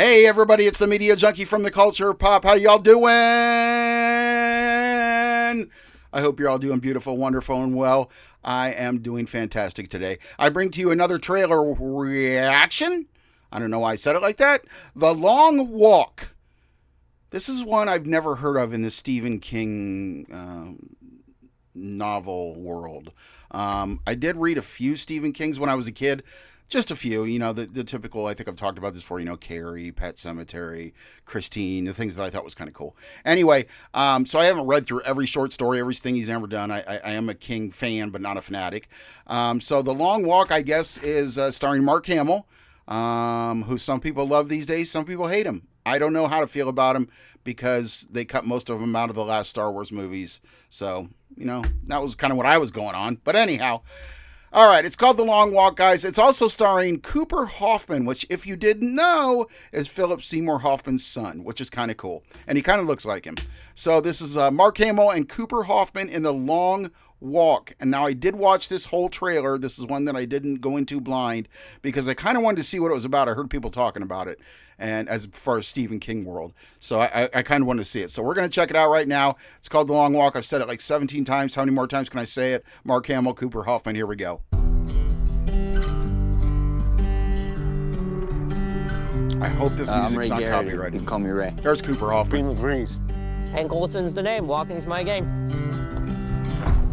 Hey everybody, it's the Media Junkie from the Culture Pop. How y'all doing? I hope you're all doing beautiful, wonderful, and well. I am doing fantastic today. I bring to you another trailer reaction. I don't know why I said it like that. The Long Walk. This is one I've never heard of in the Stephen King novel world. I did read a few Stephen Kings when I was a kid. Just a few, the typical, I think I've talked about this before, Carrie, Pet Sematary, Christine, the things that I thought was kind of cool. Anyway, so I haven't read through every short story, everything he's ever done. I am a King fan, but not a fanatic. So The Long Walk, I guess, is starring Mark Hamill, who some people love these days, some people hate him. I don't know how to feel about him because they cut most of them out of the last Star Wars movies. So, that was kind of what I was going on. But anyhow... All right, it's called The Long Walk, guys. It's also starring Cooper Hoffman, which, if you didn't know, is Philip Seymour Hoffman's son, which is kind of cool. And he kind of looks like him. So this is Mark Hamill and Cooper Hoffman in The Long Walk. And now I did watch this whole trailer. This is one that I didn't go into blind because I kind of wanted to see what it was about. I heard people talking about it. And as far as Stephen King world. So I kind of wanted to see it. So we're going to check it out right now. It's called The Long Walk. I've said it like 17 times. How many more times can I say it? Mark Hamill, Cooper Hoffman. Here we go. I hope this music's not copyrighted. You can call me Ray. There's Cooper Hoffman. Green Greens. Hank Olson's the name. Walking's my game.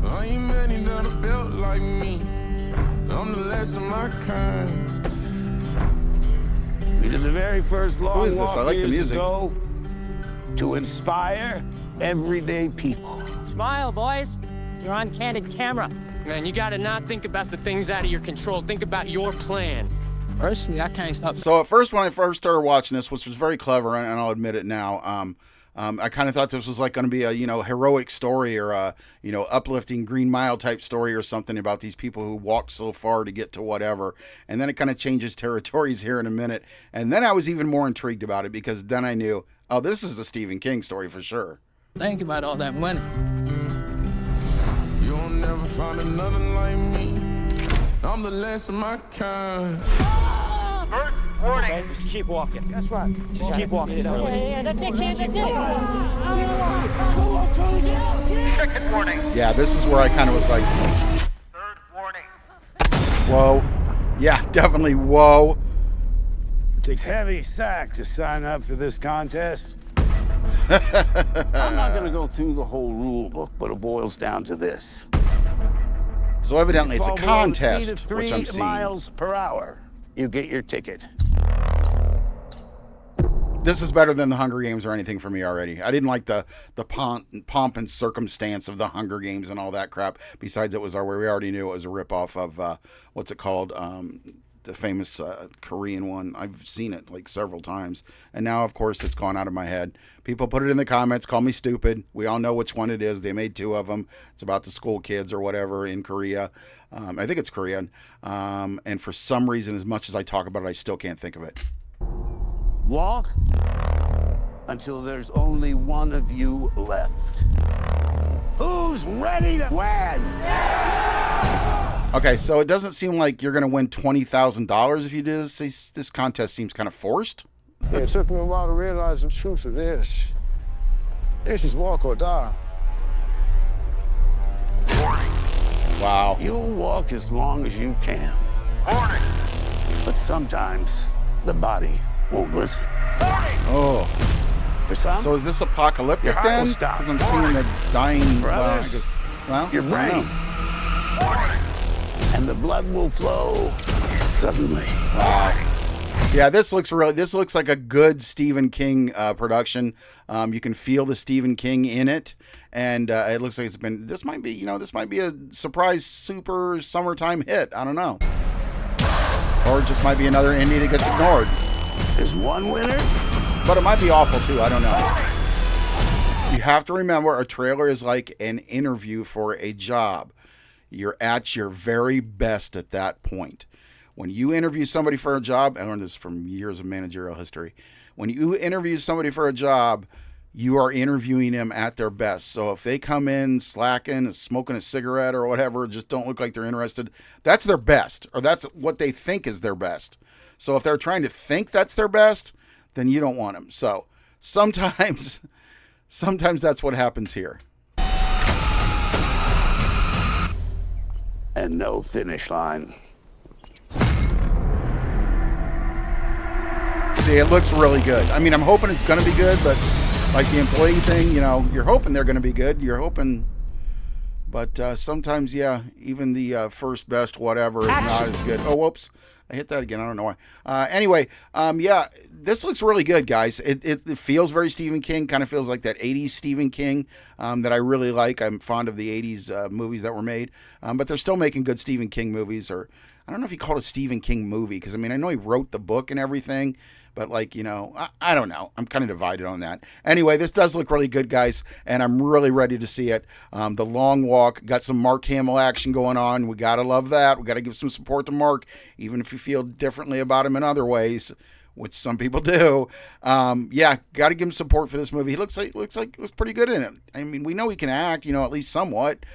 I ain't many that are built like me. I'm the last of my kind. We did the very first long Who is this? walk I like the years music. ago to inspire everyday people. Smile, boys. You're on candid camera. Man, you gotta not think about the things out of your control. Think about your plan. Personally, I can't stop. So at first, when I first started watching this, which was very clever, and I'll admit it now, I kind of thought this was like going to be a heroic story or a uplifting Green Mile type story or something about these people who walked so far to get to whatever. And then it kind of changes territories here in a minute. And then I was even more intrigued about it because then I knew, oh, this is a Stephen King story for sure. Think about all that money. You'll never find another like me. I'm the last of my kind. Warning. Okay, just keep walking. That's right. Just keep walking. Yeah, that's it, kid. That's it. Second warning. Yeah, this is where I kind of was like, Third warning. whoa. Yeah, definitely whoa. It takes heavy sack to sign up for this contest. I'm not gonna go through the whole rule book, but it boils down to this. So evidently it's a Fall below the speed contest, of 3 which I'm seeing. miles per hour. You get your ticket. This is better than the Hunger Games or anything for me already. I didn't like the pomp and circumstance of the Hunger Games and all that crap. Besides, it was where we already knew it was a ripoff of what's it called, the famous Korean one. I've seen it like several times, and now of course it's gone out of my head. People put it in the comments, call me stupid. We all know which one it is. They made two of them. It's about the school kids or whatever in Korea. I think it's Korean. And for some reason, as much as I talk about it, I still can't think of it. Walk until there's only one of you left. Who's ready to win? Okay, so it doesn't seem like you're going to win $20,000 if you do this. This contest seems kind of forced. It took me a while to realize the truth of this. This is walk or die. Wow. You'll walk as long as you can. Warning. But sometimes the body won't listen. Oh. For some, So is this apocalyptic Your heart then? will stop. Because I'm seeing the dying... For I others, guess, well, your I don't brain. know. And the blood will flow suddenly. Wow. Yeah, this looks like a good Stephen King production. You can feel the Stephen King in it, and it looks like this might be a surprise super summertime hit. I don't know, or it just might be another indie that gets ignored. There's one winner. But it might be awful too. I don't know. You have to remember, a trailer is like an interview for a job. You're at your very best at that point. When you interview somebody for a job, I learned this from years of managerial history. When you interview somebody for a job, you are interviewing them at their best. So if they come in slacking, smoking a cigarette or whatever, just don't look like they're interested, that's their best, or that's what they think is their best. So if they're trying to think that's their best, then you don't want them. So sometimes that's what happens here. And no finish line. See, it looks really good. I mean, I'm hoping it's going to be good, but like the employee thing, you know, you're hoping they're going to be good. You're hoping, but sometimes, yeah, even the first best whatever is not as good. Oh, whoops. I hit that again. I don't know why. Anyway, yeah, this looks really good, guys. It feels very Stephen King. Kind of feels like that 80s Stephen King that I really like. I'm fond of the 80s movies that were made. But they're still making good Stephen King movies. Or I don't know if he called it a Stephen King movie. Because, I mean, I know he wrote the book and everything. But, like, you know, I don't know. I'm kind of divided on that. Anyway, this does look really good, guys. And I'm really ready to see it. The Long Walk. Got some Mark Hamill action going on. We got to love that. We got to give some support to Mark. Even if you feel differently about him in other ways. Which some people do. Yeah, got to give him support for this movie. He looks like it was pretty good in it. I mean, we know he can act, you know, at least somewhat.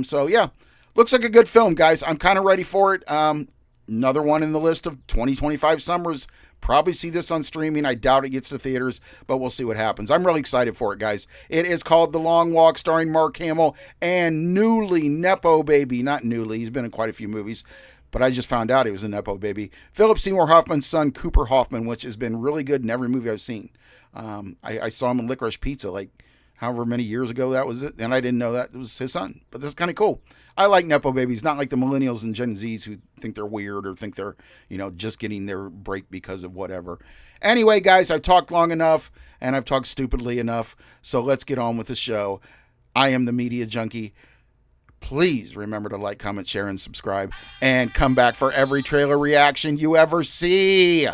So, yeah. Looks like a good film, guys. I'm kind of ready for it. Another one in the list of 2025 summers. Probably see this on streaming. I doubt it gets to theaters, but we'll see what happens. I'm really excited for it, guys. It is called The Long Walk, starring Mark Hamill and newly Nepo baby. Not newly. He's been in quite a few movies, but I just found out he was a Nepo baby. Philip Seymour Hoffman's son, Cooper Hoffman, which has been really good in every movie I've seen. I saw him in Licorice Pizza, like however many years ago that was it, and I didn't know that it was his son. But that's kind of cool. I like Nepo babies, not like the millennials and Gen Zs who think they're weird or think they're, you know, just getting their break because of whatever. Anyway, guys, I've talked long enough and I've talked stupidly enough, so let's get on with the show. I am the Media Junkie. Please remember to like, comment, share, and subscribe, and come back for every trailer reaction you ever see.